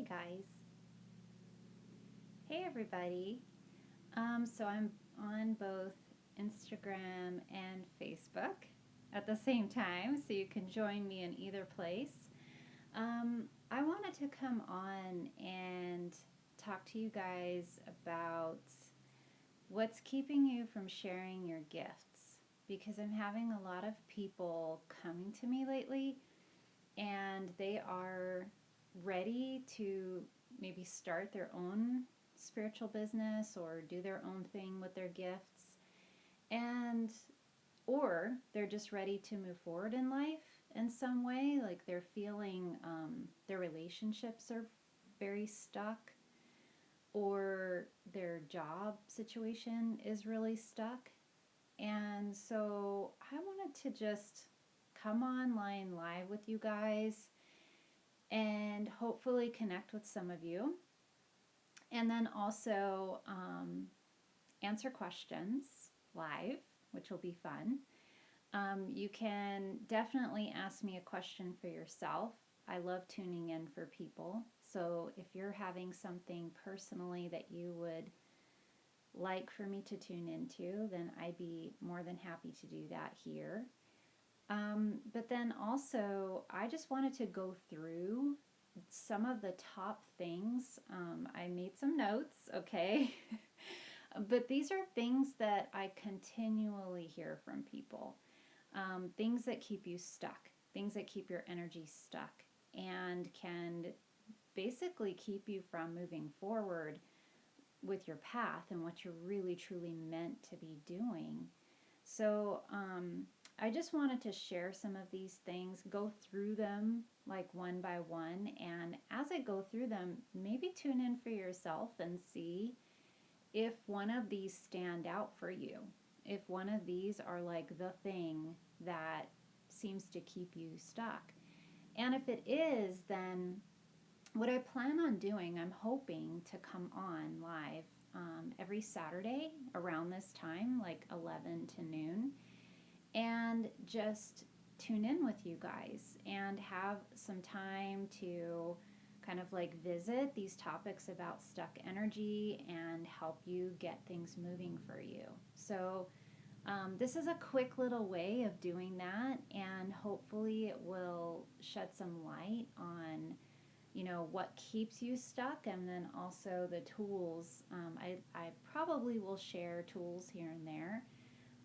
Hey guys. Hey everybody. So I'm on both Instagram and Facebook at the same time, so you can join me in either place. I wanted to come on and talk to you guys about what's keeping you from sharing your gifts because I'm having a lot of people coming to me lately and they are ready to maybe start their own spiritual business or do their own thing with their gifts, and or they're just ready to move forward in life in some way, like they're feeling their relationships are very stuck, or their job situation is really stuck. And so I wanted to just come online live with you guys and hopefully connect with some of you. And then also answer questions live, which will be fun. You can definitely ask me a question for yourself. I love tuning in for people. So if you're having something personally that you would like for me to tune into, then I'd be more than happy to do that here. But then also, I just wanted to go through some of the top things. I made some notes, okay? But these are things that I continually hear from people. Things that keep you stuck, things that keep your energy stuck, and can basically keep you from moving forward with your path and what you're really truly meant to be doing. So, I just wanted to share some of these things, go through them like one by one, and as I go through them, maybe tune in for yourself and see if one of these stand out for you. If one of these are like the thing that seems to keep you stuck. And if it is, then what I plan on doing, I'm hoping to come on live every Saturday around this time, like 11 to noon, and just tune in with you guys and have some time to kind of like visit these topics about stuck energy and help you get things moving for you. So, this is a quick little way of doing that, and hopefully, it will shed some light on what keeps you stuck, and then also the tools. I probably will share tools here and there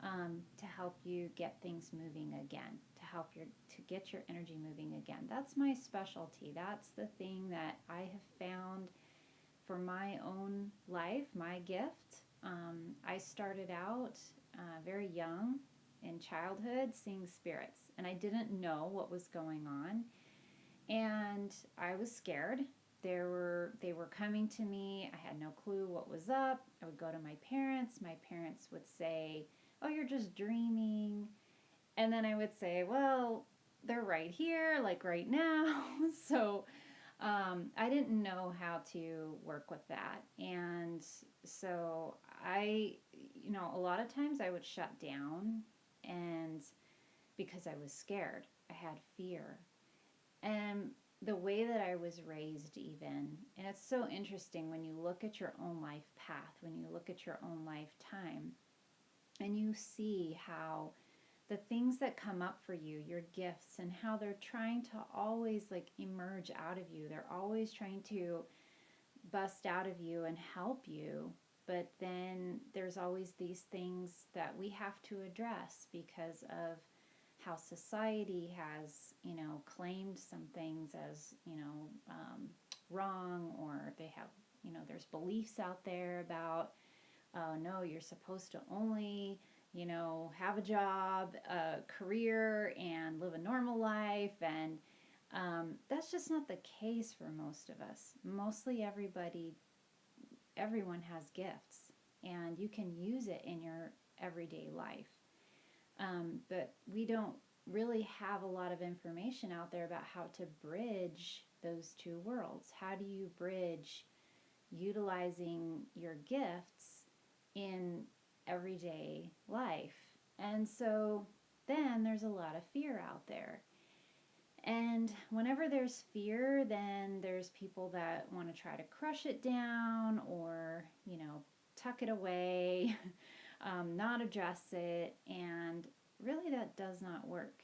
to help you get things moving again, to get your energy moving again. That's my specialty. That's the thing that I have found for my own life, my gift. I started out very young in childhood seeing spirits, and I didn't know what was going on, and I was scared. They were coming to me. I had no clue what was up. I would go to my parents. My parents would say, "Oh, you're just dreaming." And then I would say, "Well, they're right here, like right now." So I didn't know how to work with that. And so a lot of times I would shut down, and because I was scared, I had fear. And the way that I was raised, even, and it's so interesting when you look at your own life path, when you look at your own lifetime, and you see how the things that come up for you, your gifts, and how they're trying to always like emerge out of you. They're always trying to bust out of you and help you. But then there's always these things that we have to address because of how society has, claimed some things as, wrong, or they have, there's beliefs out there about, oh no, you're supposed to only, have a job, a career, and live a normal life. And that's just not the case for most of us. Mostly everyone has gifts, and you can use it in your everyday life. But we don't really have a lot of information out there about how to bridge those two worlds. How do you bridge utilizing your gifts in everyday life? And so then there's a lot of fear out there. And whenever there's fear, then there's people that want to try to crush it down or, tuck it away, not address it. And really, that does not work.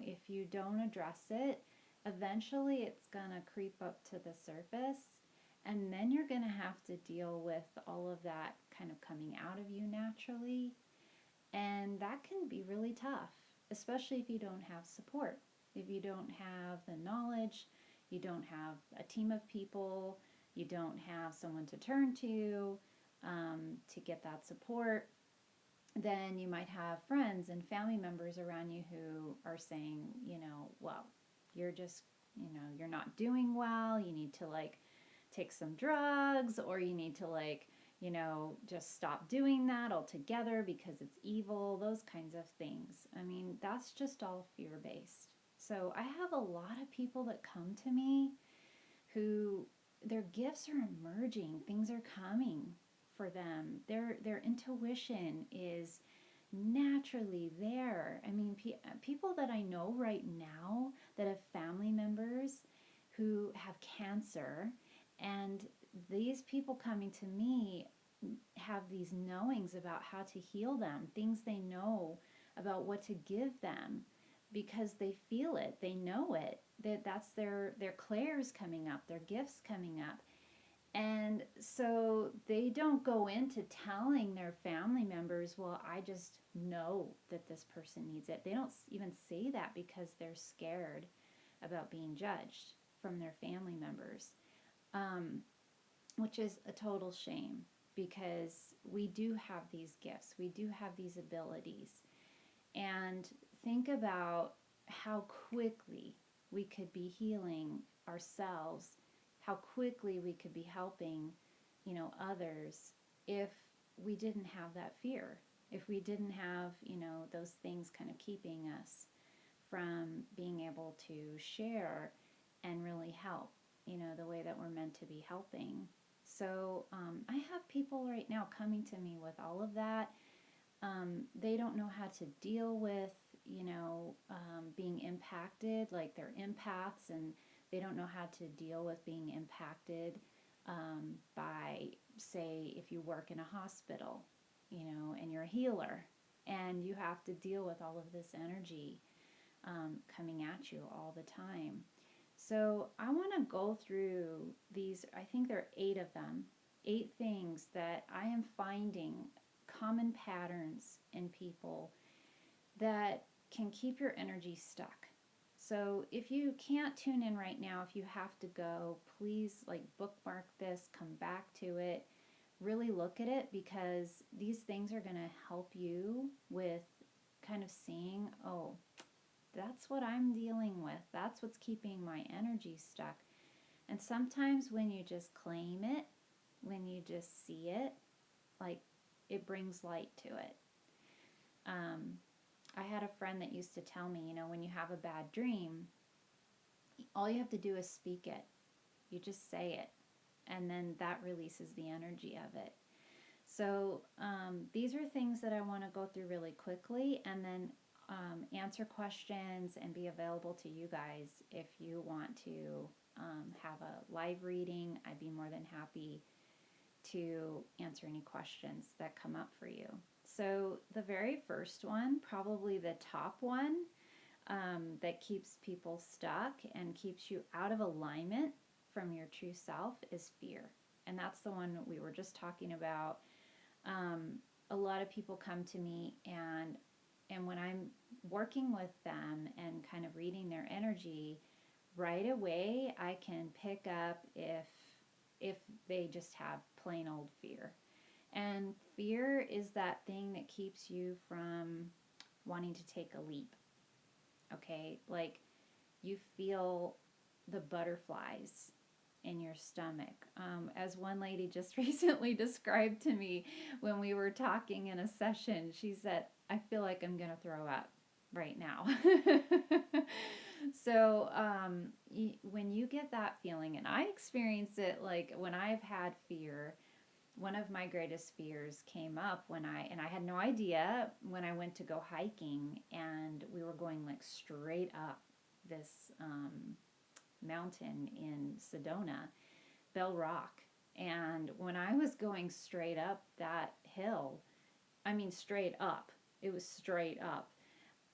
If you don't address it, eventually it's going to creep up to the surface. And then you're going to have to deal with all of that kind of coming out of you naturally. And that can be really tough, especially if you don't have support. If you don't have the knowledge, you don't have a team of people, you don't have someone to turn to get that support, then you might have friends and family members around you who are saying, well, you're just, you're not doing well. You need to take some drugs, or you need to just stop doing that altogether because it's evil, those kinds of things. I mean, that's just all fear based. So I have a lot of people that come to me who their gifts are emerging, things are coming for them. Their intuition is naturally there. I mean, people that I know right now that have family members who have cancer, and these people coming to me have these knowings about how to heal them, things they know about what to give them because they feel it, they know it, that's their clairs coming up, their gifts coming up. And so they don't go into telling their family members, well, I just know that this person needs it. They don't even say that because they're scared about being judged from their family members, um, which is a total shame because we do have these gifts, we do have these abilities. And think about how quickly we could be healing ourselves, how quickly we could be helping, others if we didn't have that fear, if we didn't have, those things kind of keeping us from being able to share and really help, the way that we're meant to be helping. So I have people right now coming to me with all of that. They don't know how to deal with, being impacted, like they're empaths, and they don't know how to deal with being impacted by, say, if you work in a hospital, and you're a healer, and you have to deal with all of this energy coming at you all the time. So I want to go through these, I think there are 8 of them, 8 things that I am finding common patterns in people that can keep your energy stuck. So if you can't tune in right now, if you have to go, please bookmark this, come back to it, really look at it, because these things are going to help you with kind of seeing, oh, that's what I'm dealing with. That's what's keeping my energy stuck. And sometimes when you just claim it, when you just see it, it brings light to it. I had a friend that used to tell me, when you have a bad dream, all you have to do is speak it. You just say it, and then that releases the energy of it. So these are things that I want to go through really quickly, and then answer questions and be available to you guys if you want to have a live reading. I'd be more than happy to answer any questions that come up for you. So the very first one, probably the top one, that keeps people stuck and keeps you out of alignment from your true self is fear. And that's the one we were just talking about. A lot of people come to me, and when I'm working with them and kind of reading their energy, right away I can pick up if they just have plain old fear. And fear is that thing that keeps you from wanting to take a leap. Okay? You feel the butterflies in your stomach. As one lady just recently described to me when we were talking in a session, she said, I feel like I'm going to throw up right now. So when you get that feeling, and I experience it when I've had fear, one of my greatest fears came up and I had no idea when I went to go hiking, and we were going straight up. this mountain in Sedona, Bell Rock. And when I was going straight up that hill, I mean, straight up, it was straight up,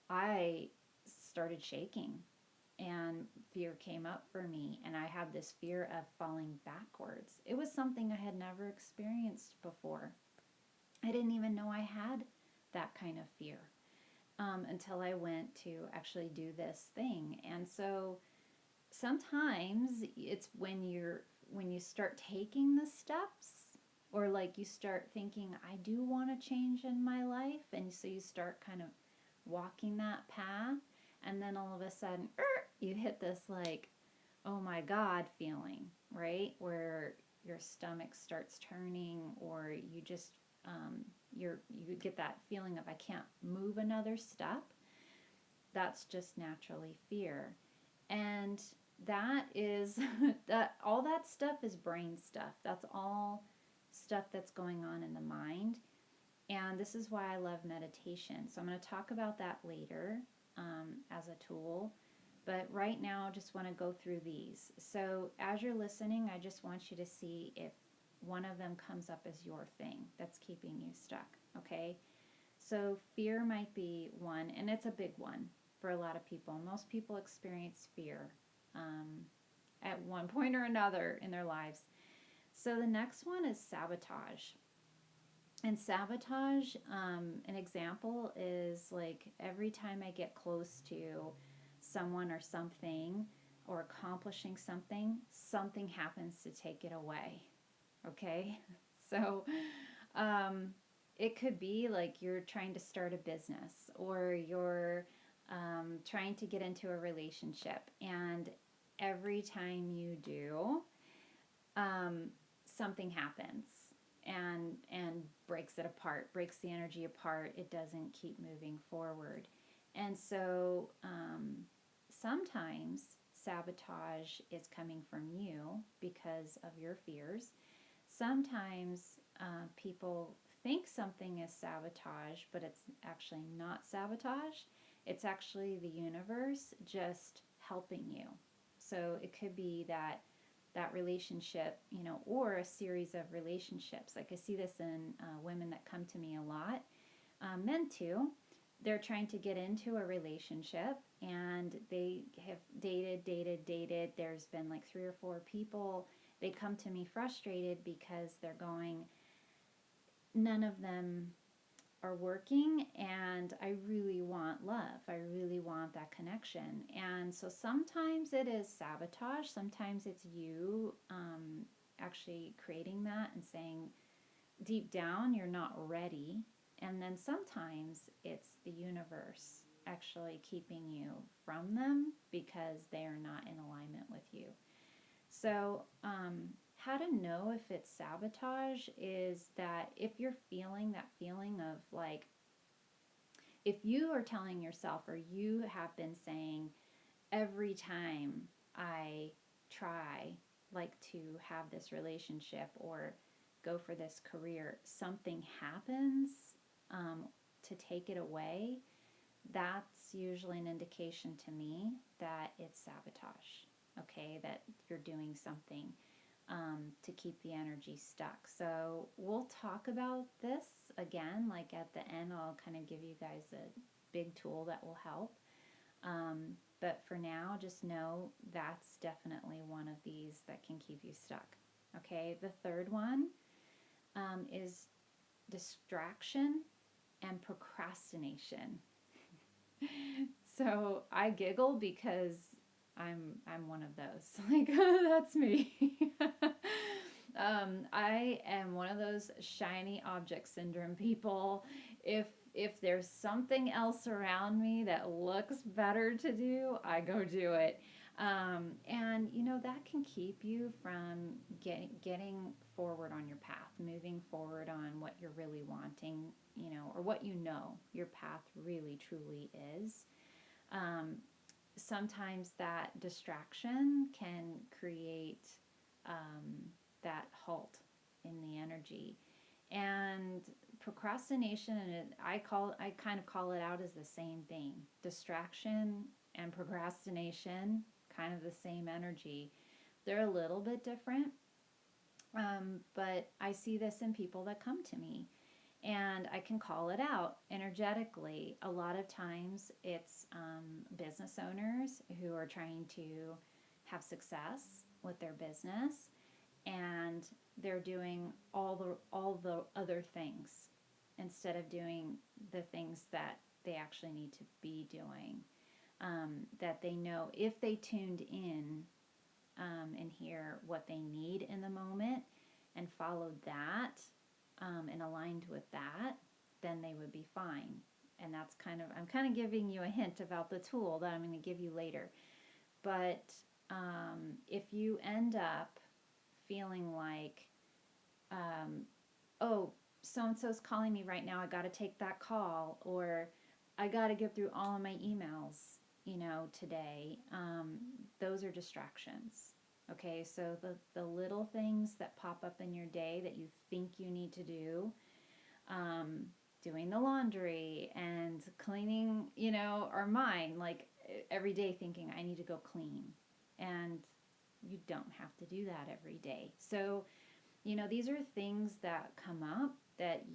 I started shaking and fear came up for me. And I had this fear of falling backwards. It was something I had never experienced before. I didn't even know I had that kind of fear until I went to actually do this thing. And so sometimes it's when you start taking the steps, or like you start thinking, I do want to change in my life, and so you start kind of walking that path, and then all of a sudden you hit this like, oh my god feeling, right, where your stomach starts turning, or you just you get that feeling of I can't move another step. That's just naturally fear. And that is that all that stuff is brain stuff. That's all stuff that's going on in the mind. And this is why I love meditation. So I'm going to talk about that later as a tool. But right now, I just want to go through these. So as you're listening, I just want you to see if one of them comes up as your thing that's keeping you stuck. Okay? So fear might be one, and it's a big one for a lot of people. Most people experience fear at one point or another in their lives. So the next one is sabotage. And sabotage, an example is like every time I get close to someone or something or accomplishing something, something happens to take it away. Okay? So um, it could be like you're trying to start a business, or you're trying to get into a relationship, and every time you do, um, something happens and breaks it apart, breaks the energy apart. It doesn't keep moving forward. And so sometimes sabotage is coming from you because of your fears. Sometimes people think something is sabotage, but it's actually not sabotage. It's actually the universe just helping you. So it could be that relationship, or a series of relationships. Like I see this in women that come to me a lot, men too. They're trying to get into a relationship, and they have dated. There's been like 3 or 4 people. They come to me frustrated because they're going, none of them are working, and I really want love. I really want that connection. And so sometimes it is sabotage. Sometimes it's you actually creating that and saying deep down you're not ready. And then sometimes it's the universe actually keeping you from them because they are not in alignment with you. So, how to know if it's sabotage is that if you're feeling that feeling of like, if you are telling yourself, or you have been saying, every time I try like to have this relationship or go for this career, something happens to take it away, that's usually an indication to me that it's sabotage. Okay, that you're doing something to keep the energy stuck. So we'll talk about this again, like at the end, I'll kind of give you guys a big tool that will help. But for now, just know that's definitely one of these that can keep you stuck. Okay, the third one is distraction and procrastination. So I giggle because I'm one of those. Like that's me. I am one of those shiny object syndrome people. If there's something else around me that looks better to do, I go do it. And that can keep you from getting forward on your path, moving forward on what you're really wanting, or what your path really truly is. Um, Sometimes that distraction can create that halt in the energy. And procrastination, and I kind of call it out as the same thing. Distraction and procrastination, kind of the same energy. They're a little bit different, but I see this in people that come to me, and I can call it out energetically. A lot of times it's business owners who are trying to have success with their business, and they're doing all the other things instead of doing the things that they actually need to be doing. That they know if they tuned in and hear what they need in the moment and followed that and aligned with that, then they would be fine. And that's I'm kind of giving you a hint about the tool that I'm going to give you later. But if you end up feeling like, oh, so and so's calling me right now, I got to take that call, or I got to get through all of my emails, today, those are distractions. Okay, so the little things that pop up in your day that you think you need to do, doing the laundry and cleaning, are mine. Like every day thinking I need to go clean. And you don't have to do that every day. So, these are things that come up that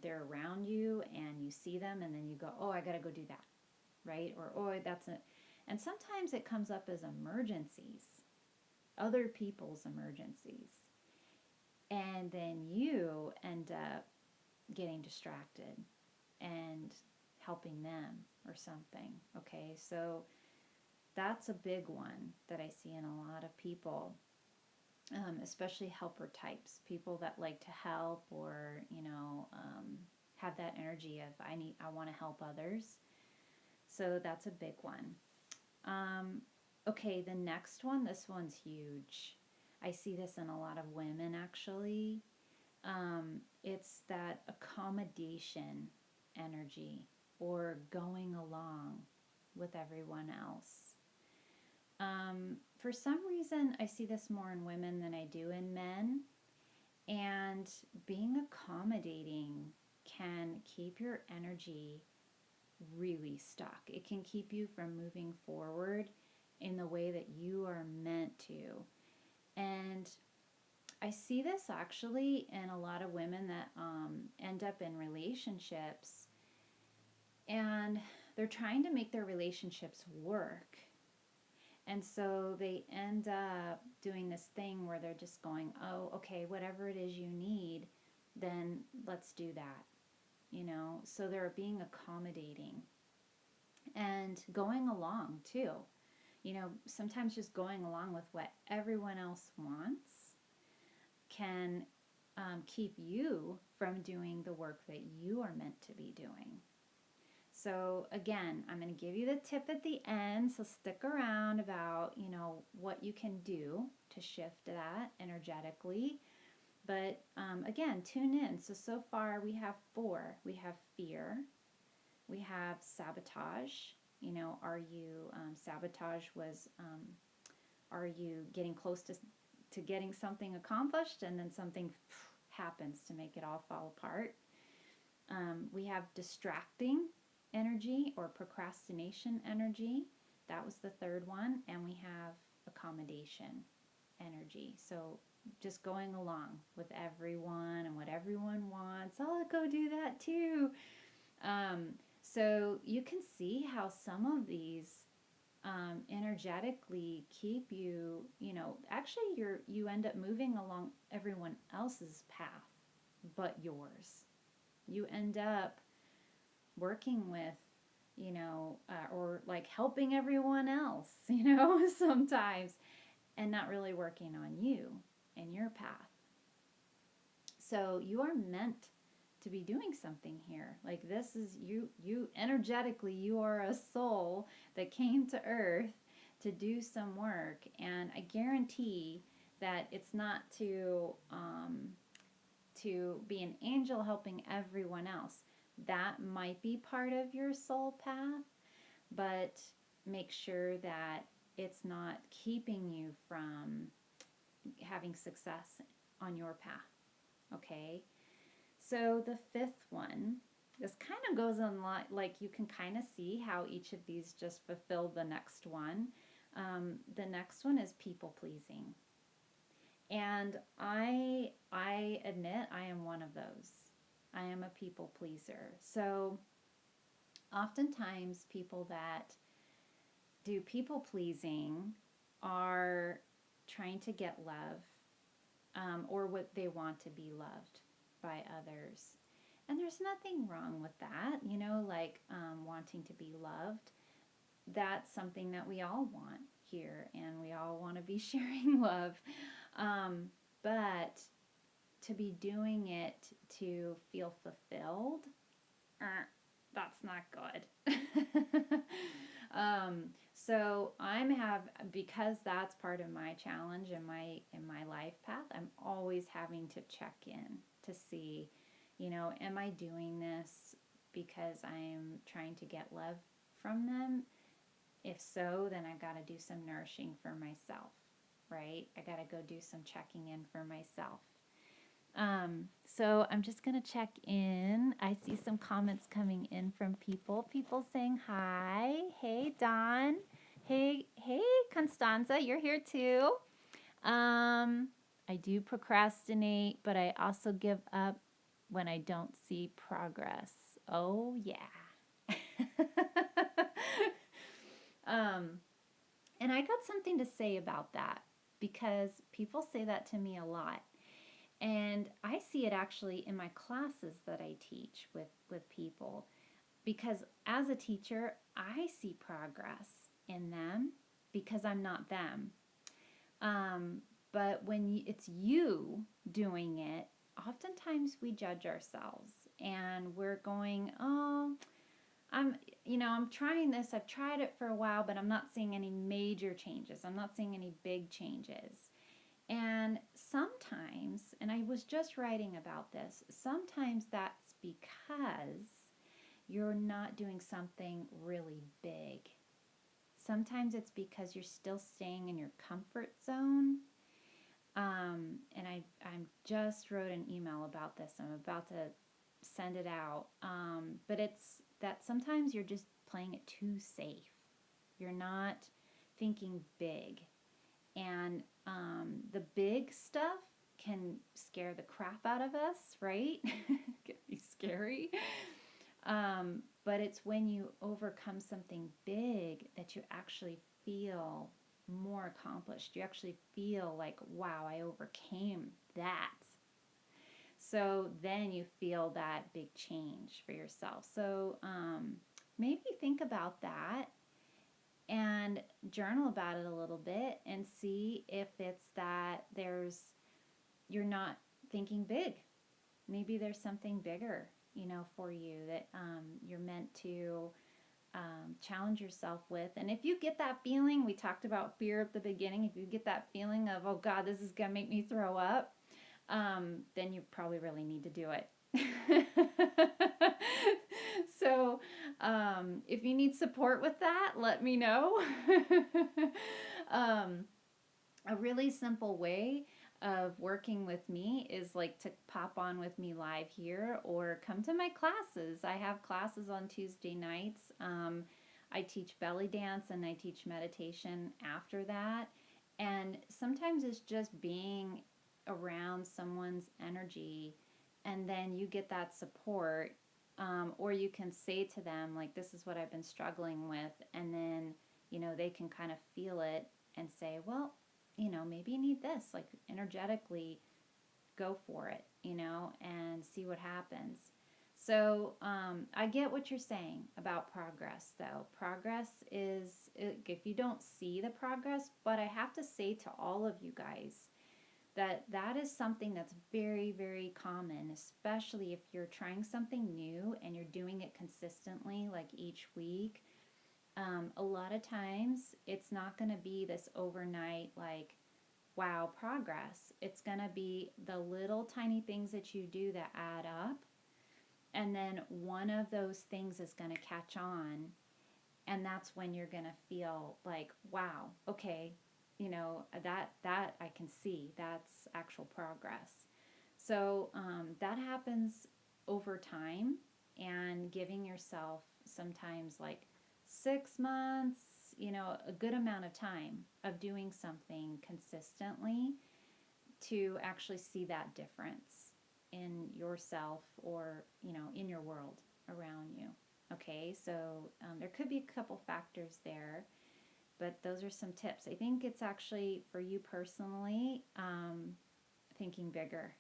they're around you and you see them and then you go, oh, I got to go do that. Right? Or, oh, that's it. And sometimes it comes up as emergencies, other people's emergencies. And then you end up getting distracted and helping them or something. Okay, so that's a big one that I see in a lot of people, especially helper types, people that like to help or, have that energy of I want to help others. So that's a big one. Okay, the next one, this one's huge. I see this in a lot of women actually. It's that accommodation energy or going along with everyone else. For some reason, I see this more in women than I do in men. And being accommodating can keep your energy really stuck. It can keep you from moving forward in the way that you are meant to. And I see this actually in a lot of women that end up in relationships and they're trying to make their relationships work. And so they end up doing this thing where they're just going, oh, okay, whatever it is you need, then let's do that. So they're being accommodating and going along too. Sometimes just going along with what everyone else wants can keep you from doing the work that you are meant to be doing. So again, I'm going to give you the tip at the end, so stick around about, what you can do to shift that energetically. But again, tune in. So far we have 4. We have fear. We have sabotage. Sabotage was, are you getting close to getting something accomplished and then something happens to make it all fall apart. We have distracting energy or procrastination energy. That was the third one. And we have accommodation energy. So just going along with everyone and what everyone wants. I'll go do that too. So you can see how some of these energetically keep you, actually you end up moving along everyone else's path but yours. You end up working with, or like helping everyone else, sometimes, and not really working on you and your path. So you are meant to be doing something here. Like this is you energetically, you are a soul that came to earth to do some work. And I guarantee that it's not to be an angel helping everyone else. That might be part of your soul path, but make sure that it's not keeping you from having success on your path. Okay? So the 5th one this kind of goes on like you can kind of see how each of these just fulfill the next one. The next one is people pleasing. And I admit I am one of those. I am a people pleaser. So oftentimes people that do people pleasing are trying to get love, or what they want to be loved by others. And there's nothing wrong with that, like wanting to be loved. That's something that we all want here, and we all want to be sharing love. Um, but to be doing it to feel fulfilled, that's not good. So because that's part of my challenge in my life path, I'm always having to check in to see, am I doing this because I'm trying to get love from them? If so, then I've got to do some nourishing for myself, right? I got to go do some checking in for myself. So I'm just going to check in. I see some comments coming in from people. People saying hi. Hey, Don. Hey, Constanza, you're here too. I do procrastinate, but I also give up when I don't see progress. Oh, yeah. And I got something to say about that because people say that to me a lot. And I see it actually in my classes that I teach with people, because as a teacher, I see progress in them because I'm not them. But when it's you doing it, oftentimes we judge ourselves and we're going, oh, I'm trying this. I've tried it for a while, but I'm not seeing any major changes. I'm not seeing any big changes. And sometimes, and I was just writing about this, sometimes that's because you're not doing something really big. Sometimes it's because you're still staying in your comfort zone. And I just wrote an email about this. I'm about to send it out. But it's that sometimes you're just playing it too safe. You're not thinking big. And the big stuff can scare the crap out of us, right? It can be scary. But it's when you overcome something big that you actually feel more accomplished. You actually feel like, wow, I overcame that. So then you feel that big change for yourself. So maybe think about that and journal about it a little bit and see if it's that you're not thinking big. Maybe there's something bigger, for you that you're meant to challenge yourself with. And if you get that feeling, we talked about fear at the beginning, if you get that feeling of, oh God, this is going to make me throw up, then you probably really need to do it. So if you need support with that, let me know. A really simple way of working with me is like to pop on with me live here or come to my classes. I have classes on Tuesday nights. I teach belly dance and I teach meditation after that. And sometimes it's just being around someone's energy, and then you get that support. Or you can say to them, like, this is what I've been struggling with. And then, they can kind of feel it and say, well, maybe you need this, like energetically go for it, and see what happens. So I get what you're saying about progress, though. Progress is, if you don't see the progress, but I have to say to all of you guys that is something that's very, very common, especially if you're trying something new and you're doing it consistently, like each week. A lot of times it's not going to be this overnight, like, wow, progress. It's going to be the little tiny things that you do that add up. And then one of those things is going to catch on. And that's when you're going to feel like, wow, okay, that I can see. That's actual progress. So that happens over time. and giving yourself sometimes like 6 months, a good amount of time of doing something consistently to actually see that difference in yourself or, in your world around you. Okay, so there could be a couple factors there, but those are some tips. I think it's actually for you personally, thinking bigger.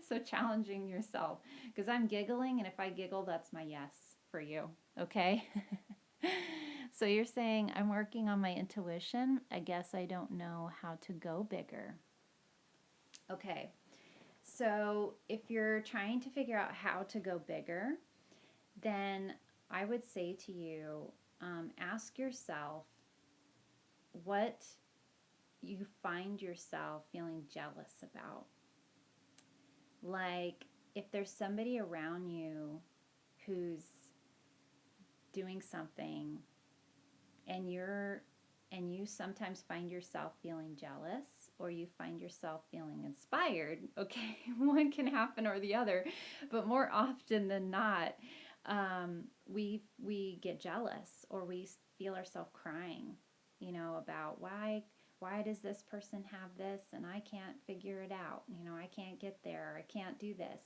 So challenging yourself, because I'm giggling, and if I giggle, that's my yes for you. Okay. So you're saying I'm working on my intuition. I guess I don't know how to go bigger. Okay. So if you're trying to figure out how to go bigger, then I would say to you, ask yourself what you find yourself feeling jealous about. Like, if there's somebody around you who's doing something, and you sometimes find yourself feeling jealous, or you find yourself feeling inspired. Okay, one can happen or the other, but more often than not, we get jealous, or we feel ourselves crying, about why does this person have this and I can't figure it out? I can't get there. I can't do this.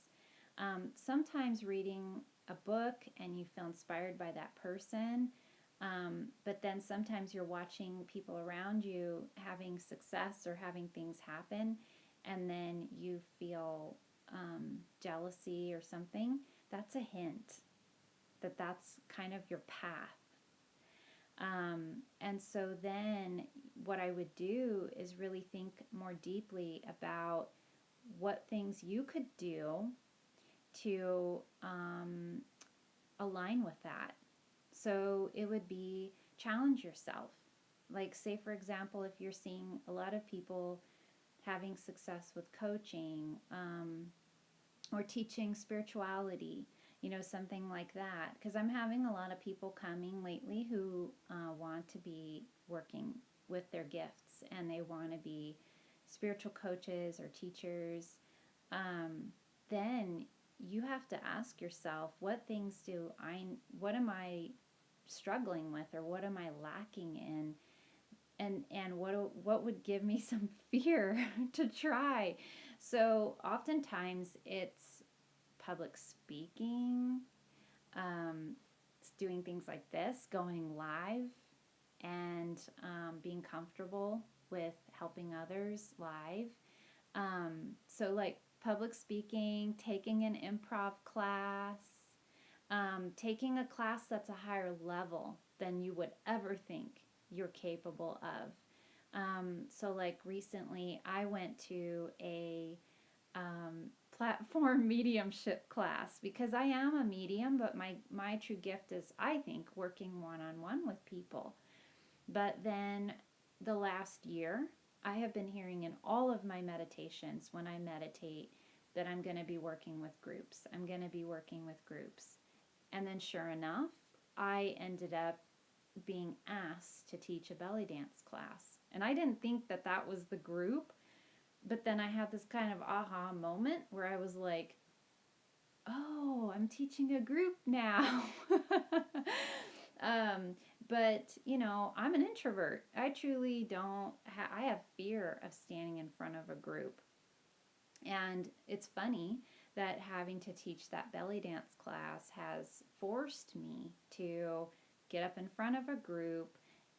Sometimes reading a book and you feel inspired by that person, but then sometimes you're watching people around you having success or having things happen, and then you feel jealousy or something. That's a hint that that's kind of your path. And so then what I would do is really think more deeply about what things you could do to align with that. So it would be challenge yourself. Like, say, for example, if you're seeing a lot of people having success with coaching, or teaching spirituality, something like that. Because I'm having a lot of people coming lately who want to be working with their gifts, and they want to be spiritual coaches or teachers. Then you have to ask yourself, what what am I struggling with, or what am I lacking in? And what would give me some fear to try. So oftentimes it's public speaking, it's doing things like this, going live, and being comfortable with helping others live. So like public speaking, taking an improv class, taking a class that's a higher level than you would ever think you're capable of. So like recently I went to a platform mediumship class, because I am a medium, but my true gift is, I think, working one-on-one with people. But then the last year, I have been hearing in all of my meditations when I meditate that I'm going to be working with groups. I'm going to be working with groups. And then sure enough, I ended up being asked to teach a belly dance class. And I didn't think that that was the group, but then I had this kind of aha moment where I was like, oh, I'm teaching a group now. But, I'm an introvert. I truly don't, I have fear of standing in front of a group. And it's funny that having to teach that belly dance class has forced me to get up in front of a group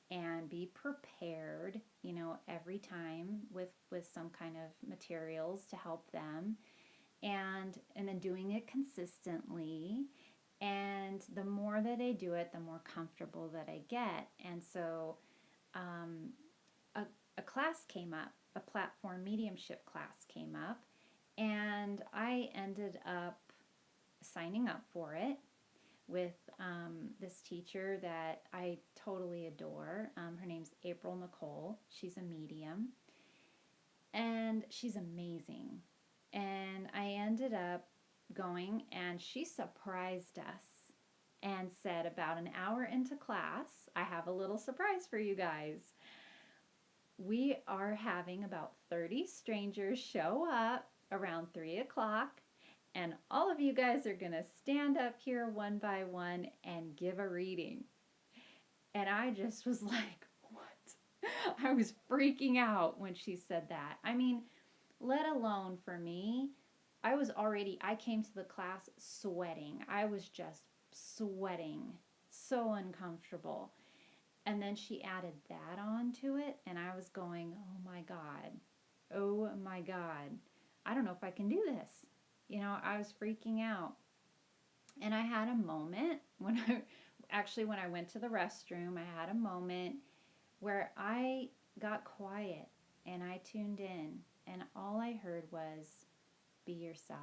and be prepared, every time with some kind of materials to help them, and then doing it consistently. And the more that I do it, the more comfortable that I get. And so a, a class came up, a platform mediumship class came up, and I ended up signing up for it with this teacher that I totally adore. Her name's April Nicole. She's a medium, and she's amazing. And I ended up going, and she surprised us and said, about an hour into class, I have a little surprise for you guys. We are having about 30 strangers show up around 3 o'clock, And all of you guys are going to stand up here one by one and give a reading. And I just was like, what? I was freaking out when she said that. I mean, let alone for me, I came to the class sweating. I was just sweating, so uncomfortable. And then she added that on to it, and I was going, oh my God, oh my God. I don't know if I can do this. I was freaking out. And I had a moment when I went to the restroom, I had a moment where I got quiet and I tuned in, and all I heard was, be yourself.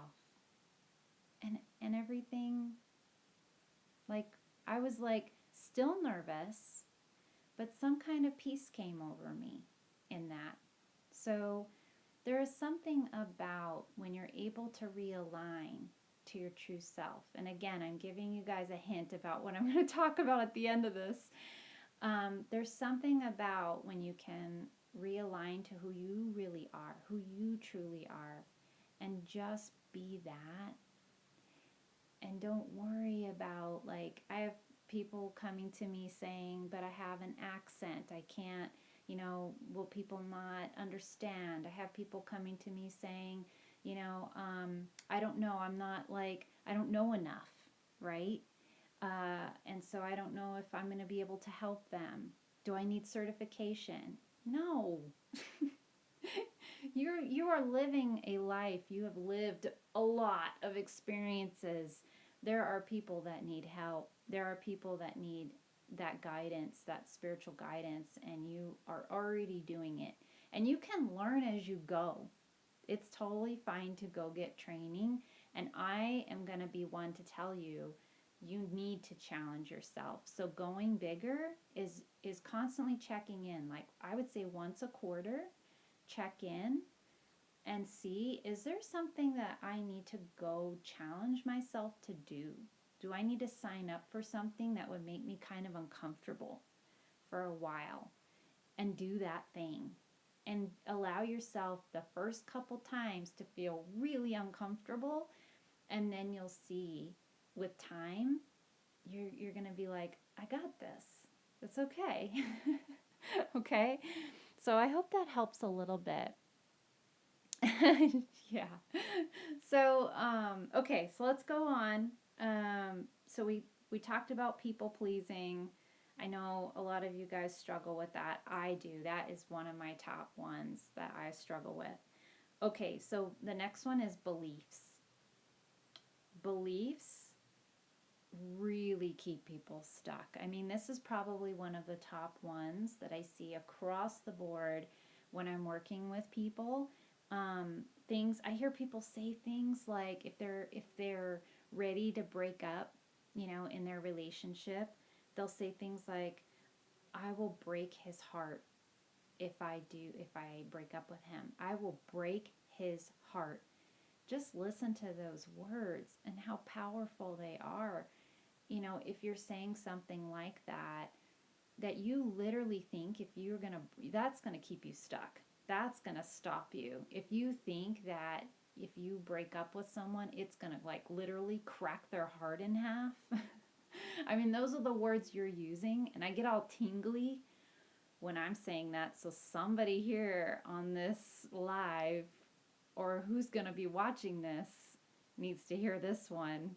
And everything, like, I was like still nervous, but some kind of peace came over me in that. So there is something about when you're able to realign to your true self. And again, I'm giving you guys a hint about what I'm going to talk about at the end of this. There's something about when you can realign to who you really are, who you truly are, and just be that. And don't worry about, like, I have people coming to me saying, but I have an accent. I can't, will people not understand? I have people coming to me saying, I don't know. I don't know enough, right? And so I don't know if I'm going to be able to help them. Do I need certification? No. You are living a life. You have lived a lot of experiences. There are people that need help. There are people that need that guidance, that spiritual guidance, and you are already doing it. And you can learn as you go. It's totally fine to go get training, and I am going to be one to tell you, you need to challenge yourself. So going bigger is constantly checking in. Like, I would say once a quarter, check in and see, is there something that I need to go challenge myself to do? Do I need to sign up for something that would make me kind of uncomfortable for a while, and do that thing? And allow yourself the first couple times to feel really uncomfortable, and then you'll see with time, you're going to be like, I got this. It's okay. Okay? So I hope that helps a little bit. Yeah. So, okay, so let's go on. So we talked about people pleasing. I know a lot of you guys struggle with that. I do. That is one of my top ones that I struggle with. Okay, so the next one is beliefs. Beliefs really keep people stuck. I mean, this is probably one of the top ones that I see across the board when I'm working with people. I hear people say things like, if they're ready to break up, in their relationship, they'll say things like, I will break his heart if I break up with him. I will break his heart. Just listen to those words and how powerful they are. If you're saying something like that you literally think, that's going to keep you stuck. That's going to stop you. If you think that if you break up with someone, it's going to, like, literally crack their heart in half. I mean, those are the words you're using, and I get all tingly when I'm saying that. So somebody here on this live, or who's going to be watching this, needs to hear this one.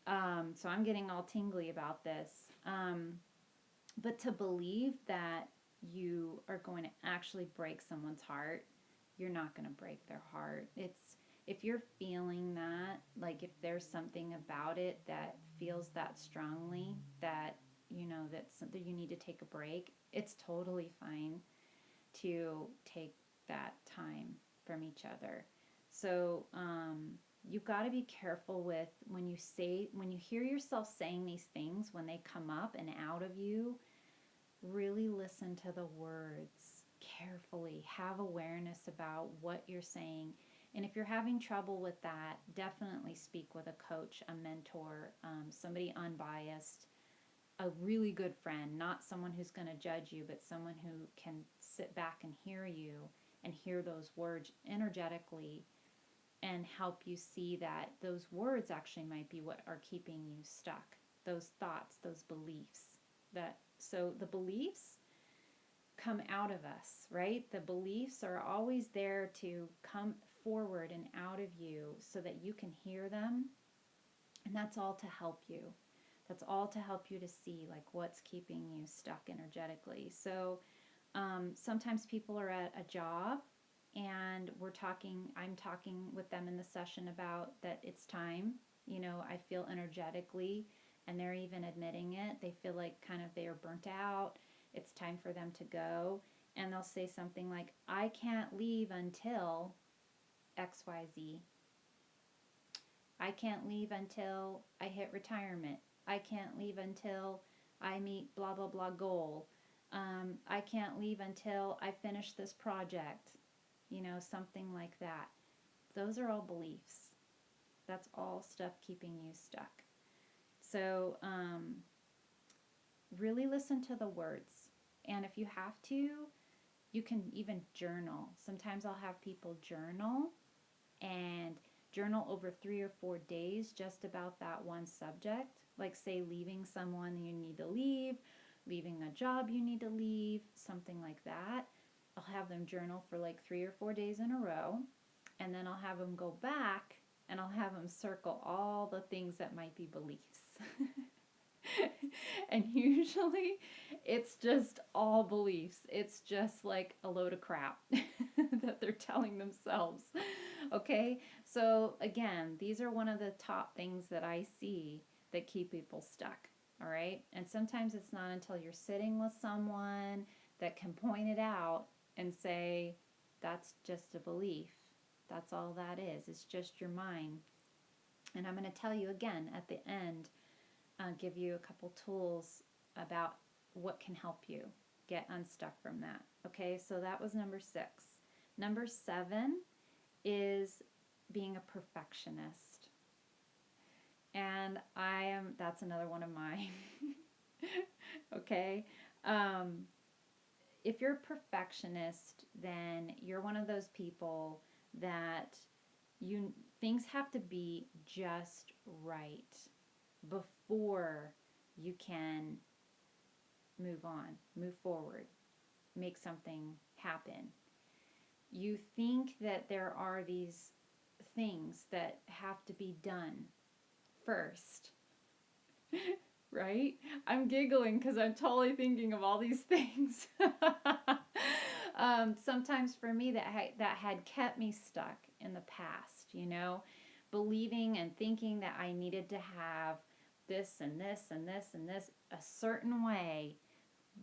So I'm getting all tingly about this. But to believe that you are going to actually break someone's heart, you're not going to break their heart. If you're feeling that, like, if there's something about it that feels that strongly that, that's something you need to take a break, it's totally fine to take that time from each other. So, you've got to be careful with when you hear yourself saying these things, when they come up and out of you, really listen to the words carefully. Have awareness about what you're saying. And if you're having trouble with that, definitely speak with a coach, a mentor, somebody unbiased, a really good friend, not someone who's going to judge you, but someone who can sit back and hear you and hear those words energetically and help you see that those words actually might be what are keeping you stuck. Those thoughts, those beliefs. So the beliefs come out of us, right? The beliefs are always there to come forward and out of you so that you can hear them. And that's all to help you. That's all to help you to see like what's keeping you stuck energetically. So sometimes people are at a job and I'm talking with them in the session about that it's time. I feel energetically, and they're even admitting it. They feel like kind of they are burnt out. It's time for them to go. And they'll say something like, I can't leave until XYZ. I can't leave until I hit retirement. I can't leave until I meet blah, blah, blah goal. I can't leave until I finish this project. Something like that. Those are all beliefs. That's all stuff keeping you stuck. So really listen to the words. And if you have to, you can even journal. Sometimes I'll have people journal and journal over 3 or 4 days just about that one subject. Like, say, leaving someone you need to leave, leaving a job you need to leave, something like that. I'll have them journal for like 3 or 4 days in a row, and then I'll have them go back and I'll have them circle all the things that might be beliefs. And usually it's just all beliefs. It's just like a load of crap that they're telling themselves. Okay, so again, these are one of the top things that I see that keep people stuck. All right, and sometimes it's not until you're sitting with someone that can point it out and say, that's just a belief. That's all that is. It's just your mind. And I'm going to tell you again at the end, give you a couple tools about what can help you get unstuck from that. Okay, so that was number 6. Number 7 is being a perfectionist. And that's another one of mine. Okay. If you're a perfectionist, then you're one of those people that things have to be just right before you can move on, move forward, make something happen. You think that there are these things that have to be done first, right? I'm giggling because I'm totally thinking of all these things. Sometimes for me that had kept me stuck in the past, believing and thinking that I needed to have this and this and this and this a certain way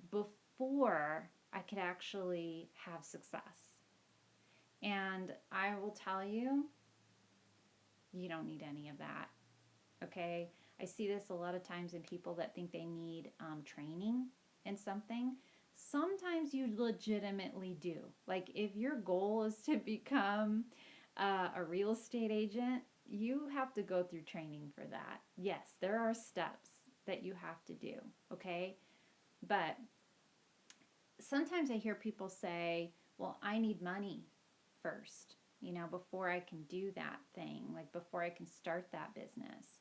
before I could actually have success. And I will tell you, you don't need any of that. Okay? I see this a lot of times in people that think they need training in something. Sometimes you legitimately do. Like, if your goal is to become a real estate agent, you have to go through training for that. Yes, there are steps that you have to do, okay? But sometimes I hear people say, well, I need money first, before I can do that thing, like before I can start that business.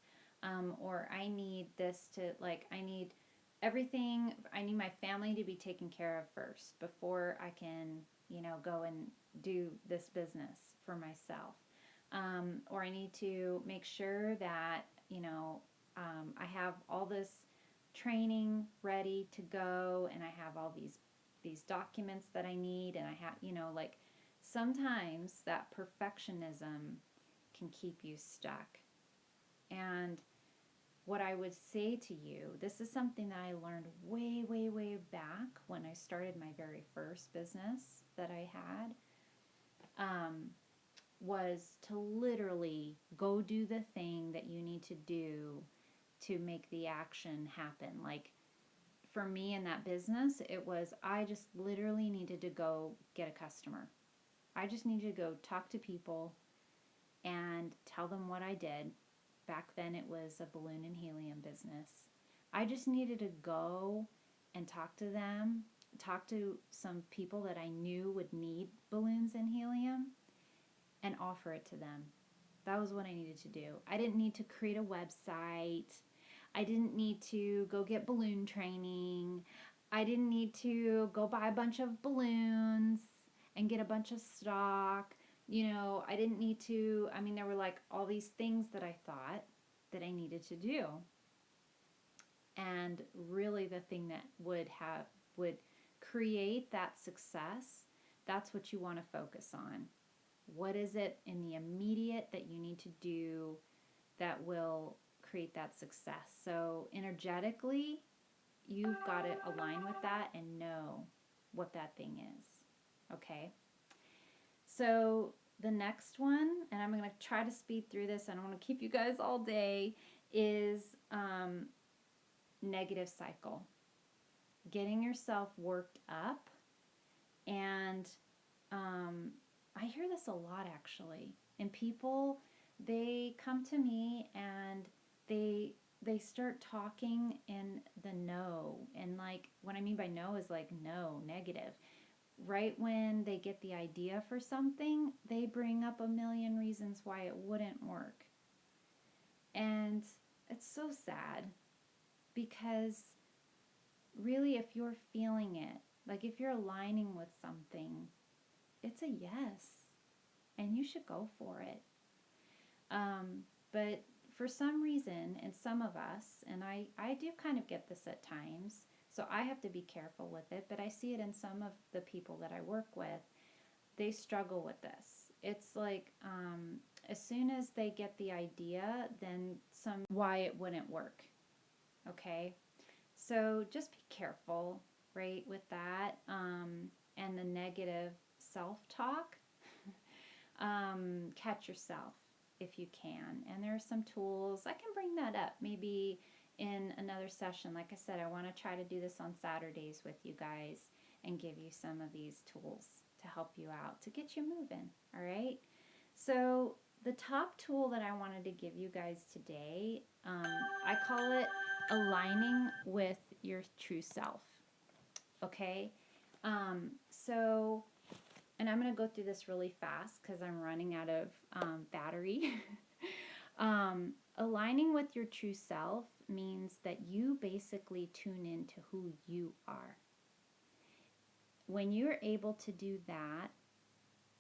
Or I need this to, like, I need everything, I need my family to be taken care of first before I can, go and do this business for myself. Or I need to make sure that, I have all this training ready to go, and I have all these documents that I need, and I have, like, sometimes that perfectionism can keep you stuck. And what I would say to you, this is something that I learned way, way, way back when I started my very first business that I had, was to literally go do the thing that you need to do to make the action happen. Like, for me in that business, it was, I just literally needed to go get a customer. I just needed to go talk to people and tell them what I did. Back then it was a balloon and helium business. I just needed to go and talk to them, talk to some people that I knew would need balloons and helium, and offer it to them. That was what I needed to do. I didn't need to create a website. I didn't need to go get balloon training. I didn't need to go buy a bunch of balloons and get a bunch of stock. I didn't need to, there were like all these things that I thought that I needed to do. And really the thing that would create that success, that's what you want to focus on. What is it in the immediate that you need to do that will create that success? So energetically, you've got to align with that and know what that thing is. Okay? So the next one, and I'm going to try to speed through this, I don't want to keep you guys all day, is negative cycle. Getting yourself worked up. And I hear this a lot, actually. And people, they come to me and they start talking in the no. And like, what I mean by no is like no, negative. Right when they get the idea for something, they bring up a million reasons why it wouldn't work. And it's so sad because really, if you're feeling it, like if you're aligning with something, it's a yes, and you should go for it. But for some reason, and some of us, and I do kind of get this at times, so I have to be careful with it, but I see it in some of the people that I work with, they struggle with this. It's like as soon as they get the idea, then some why it wouldn't work. Okay? So just be careful, right, with that and the negative self-talk. Catch yourself if you can. And there are some tools. I can bring that up maybe in another session. Like I said, I want to try to do this on Saturdays with you guys and give you some of these tools to help you out, to get you moving, all right? So the top tool that I wanted to give you guys today, I call it aligning with your true self. Okay? So, and I'm going to go through this really fast because I'm running out of battery. Aligning with your true self means that you basically tune into who you are. When you're able to do that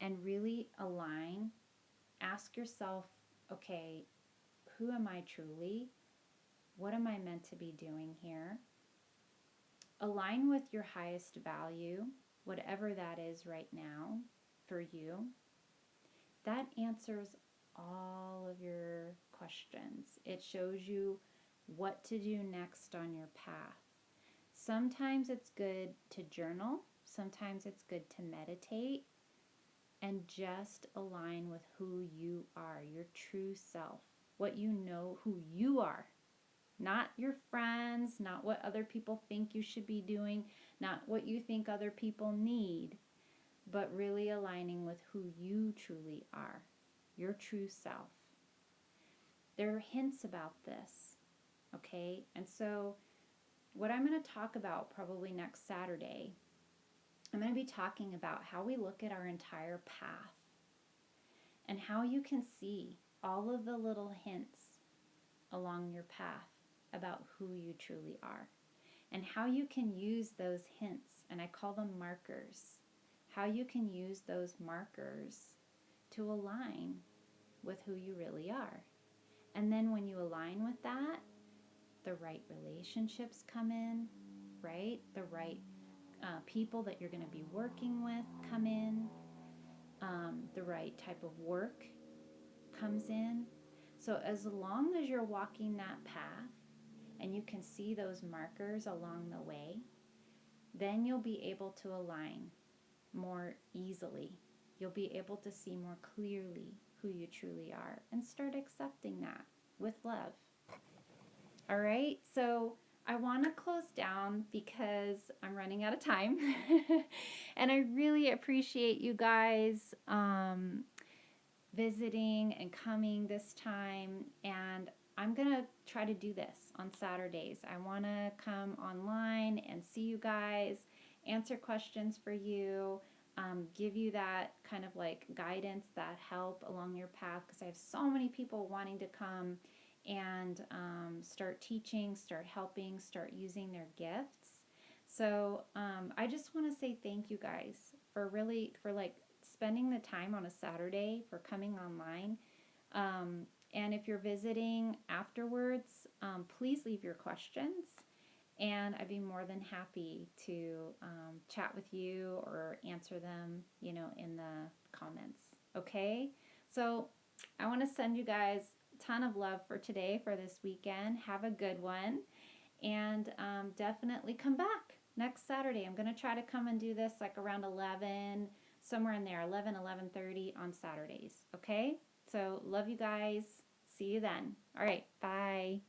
and really align, ask yourself, okay, who am I truly? What am I meant to be doing here? Align with your highest value, whatever that is right now for you. That answers all of your questions. It shows you what to do next on your path. Sometimes it's good to journal. Sometimes it's good to meditate and just align with who you are, your true self, what you know who you are. Not your friends, not what other people think you should be doing, not what you think other people need, but really aligning with who you truly are, your true self. There are hints about this, okay? And so what I'm going to talk about probably next Saturday, I'm going to be talking about how we look at our entire path and how you can see all of the little hints along your path about who you truly are and how you can use those hints, and I call them markers, how you can use those markers to align with who you really are. And then when you align with that, the right relationships come in, right? The right people that you're going to be working with come in. The right type of work comes in. So as long as you're walking that path and you can see those markers along the way, then you'll be able to align more easily. You'll be able to see more clearly who you truly are and start accepting that with love. All right, so I want to close down because I'm running out of time. And I really appreciate you guys visiting and coming this time. And I'm going to try to do this on Saturdays. I want to come online and see you guys, answer questions for you. give you that kind of like guidance, that help along your path, because I have so many people wanting to come and start teaching, start helping, start using their gifts. So I just want to say thank you guys for really, for like spending the time on a Saturday, for coming online. And if you're visiting afterwards, please leave your questions, and I'd be more than happy to chat with you or answer them, in the comments. Okay? So I want to send you guys a ton of love for today, for this weekend. Have a good one, and definitely come back next Saturday. I'm going to try to come and do this like around 11, somewhere in there, 11:30 on Saturdays. Okay? So love you guys. See you then. All right. Bye.